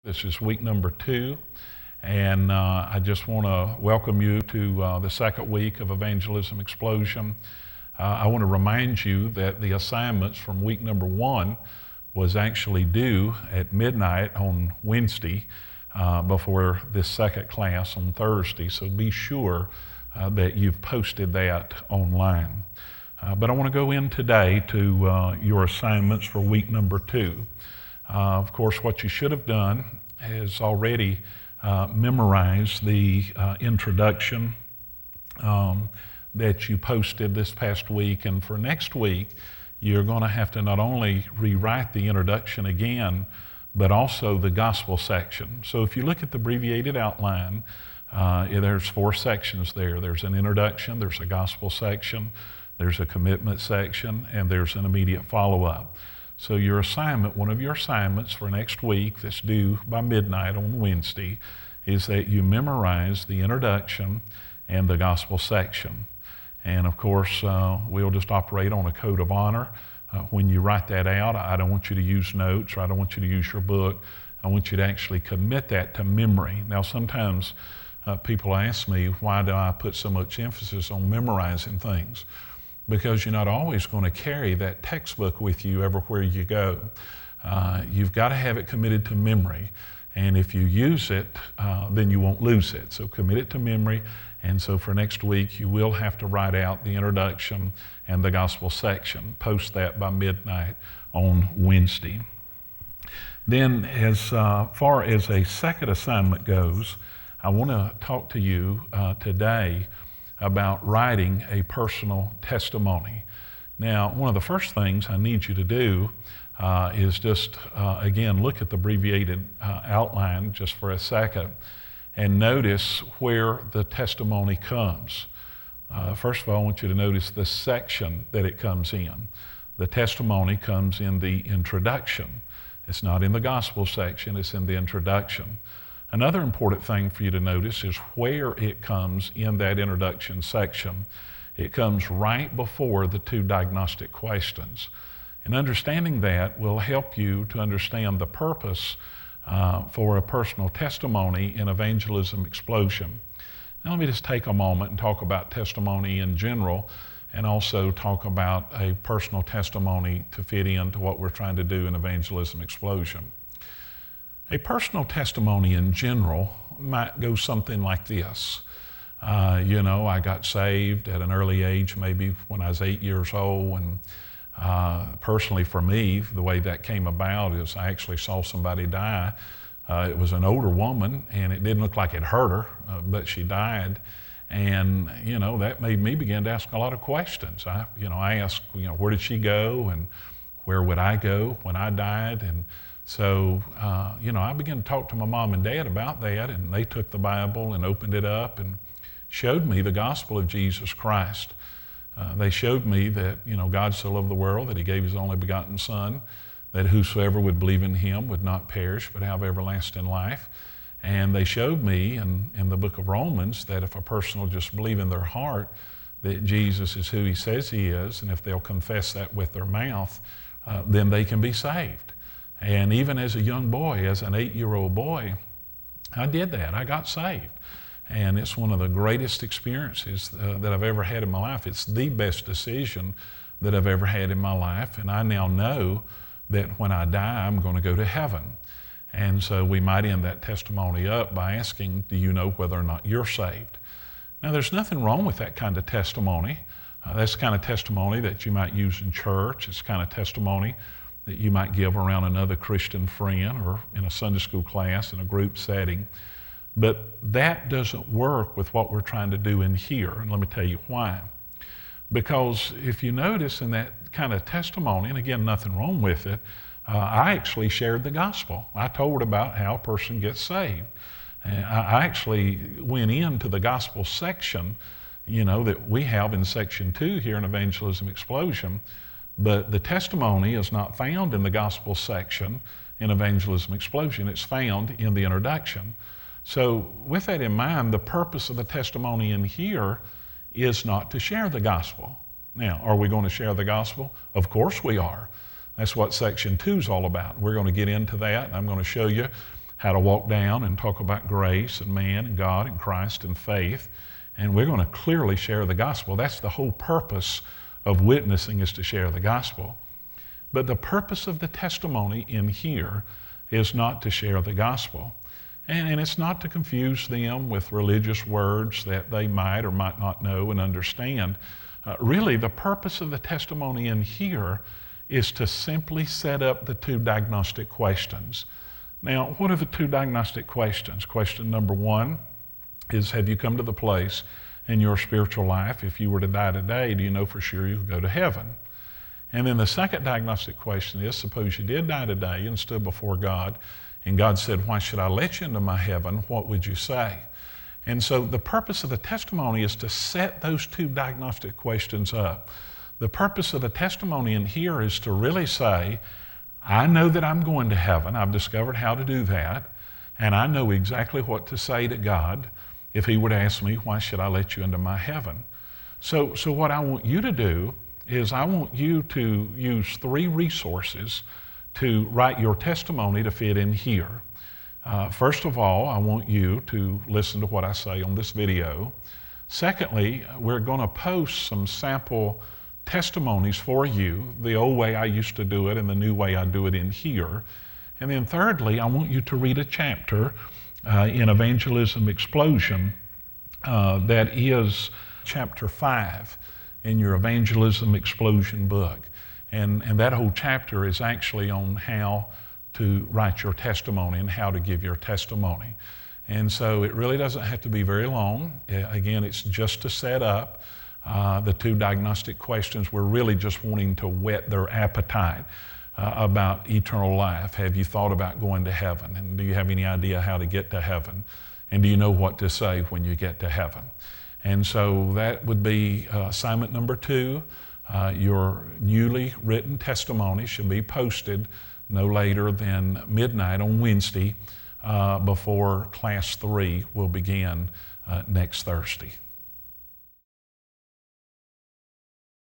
This is week number 2, and I just want to welcome you to the second week of Evangelism Explosion. I want to remind you that the assignments from week number 1 was actually due at midnight on Wednesday before this second class on Thursday, so be sure that you've posted that online. But I want to go in today to your assignments for week number 2. Of course, what you should have done is already memorized the introduction that you posted this past week. And for next week, you're going to have to not only rewrite the introduction again, but also the gospel section. So if you look at the abbreviated outline, there's 4 sections there. There's an introduction, there's a gospel section, there's a commitment section, and there's an immediate follow-up. So your assignment, one of your assignments for next week that's due by midnight on Wednesday, is that you memorize the introduction and the gospel section. And of course, we'll just operate on a code of honor. When you write that out, I don't want you to use notes, or I don't want you to use your book. I want you to actually commit that to memory. Now, sometimes people ask me, why do I put so much emphasis on memorizing things? Because you're not always going to carry that textbook with you everywhere you go. You've got to have it committed to memory. And if you use it, then you won't lose it. So commit it to memory. And so for next week, you will have to write out the introduction and the gospel section. Post that by midnight on Wednesday. Then as far as a second assignment goes, I want to talk to you today about writing a personal testimony. Now, one of the first things I need you to do is just, again, look at the abbreviated outline just for a second and notice where the testimony comes. First of all, I want you to notice the section that it comes in. The testimony comes in the introduction. It's not in the gospel section, it's in the introduction. Another important thing for you to notice is where it comes in that introduction section. It comes right before the 2 diagnostic questions. And understanding that will help you to understand the purpose for a personal testimony in Evangelism Explosion. Now let me just take a moment and talk about testimony in general, and also talk about a personal testimony to fit into what we're trying to do in Evangelism Explosion. A personal testimony in general might go something like this. I got saved at an early age, maybe when I was 8 years old, and personally for me, the way that came about is I actually saw somebody die. It was an older woman, and it didn't look like it hurt her, but she died. And, that made me begin to ask a lot of questions. I asked, where did she go, and where would I go when I died? And so, I began to talk to my mom and dad about that, and they took the Bible and opened it up and showed me the gospel of Jesus Christ. They showed me that, God so loved the world that he gave his only begotten Son, that whosoever would believe in him would not perish but have everlasting life. And they showed me in the book of Romans that if a person will just believe in their heart that Jesus is who he says he is, and if they'll confess that with their mouth, then they can be saved. And even as a young boy, as an 8-year-old boy, I did that. I got saved. And it's one of the greatest experiences that I've ever had in my life. It's the best decision that I've ever had in my life. And I now know that when I die, I'm going to go to heaven. And so we might end that testimony up by asking, do you know whether or not you're saved? Now, there's nothing wrong with that kind of testimony. That's the kind of testimony that you might use in church. It's the kind of testimony that you might give around another Christian friend or in a Sunday school class in a group setting. But that doesn't work with what we're trying to do in here, and let me tell you why. Because if you notice in that kind of testimony, and again, nothing wrong with it, I actually shared the gospel. I told about how a person gets saved. And I actually went into the gospel section, that we have in section 2 here in Evangelism Explosion. But the testimony is not found in the gospel section in Evangelism Explosion. It's found in the introduction. So with that in mind, the purpose of the testimony in here is not to share the gospel. Now, are we going to share the gospel? Of course we are. That's what section 2 is all about. We're going to get into that, and I'm going to show you how to walk down and talk about grace and man and God and Christ and faith. And we're going to clearly share the gospel. That's the whole purpose of witnessing, is to share the gospel. But the purpose of the testimony in here is not to share the gospel. And it's not to confuse them with religious words that they might or might not know and understand. Really, the purpose of the testimony in here is to simply set up the two diagnostic questions. Now, what are the two diagnostic questions? Question number one is, have you come to the place in your spiritual life, if you were to die today, do you know for sure you'll go to heaven? And then the second diagnostic question is, suppose you did die today and stood before God, and God said, why should I let you into my heaven? What would you say? And so the purpose of the testimony is to set those two diagnostic questions up. The purpose of the testimony in here is to really say, I know that I'm going to heaven. I've discovered how to do that. And I know exactly what to say to God if he would ask me, why should I let you into my heaven? So what I want you to do is I want you to use 3 resources to write your testimony to fit in here. First of all, I want you to listen to what I say on this video. Secondly, we're going to post some sample testimonies for you, the old way I used to do it and the new way I do it in here. And then thirdly, I want you to read a chapter in Evangelism Explosion that is chapter 5 in your Evangelism Explosion book. And that whole chapter is actually on how to write your testimony and how to give your testimony. And so it really doesn't have to be very long. Again, it's just to set up the two diagnostic questions. We're really just wanting to whet their appetite about eternal life. Have you thought about going to heaven? And do you have any idea how to get to heaven? And do you know what to say when you get to heaven? And so that would be assignment number 2. Your newly written testimony should be posted no later than midnight on Wednesday before class 3 will begin next Thursday.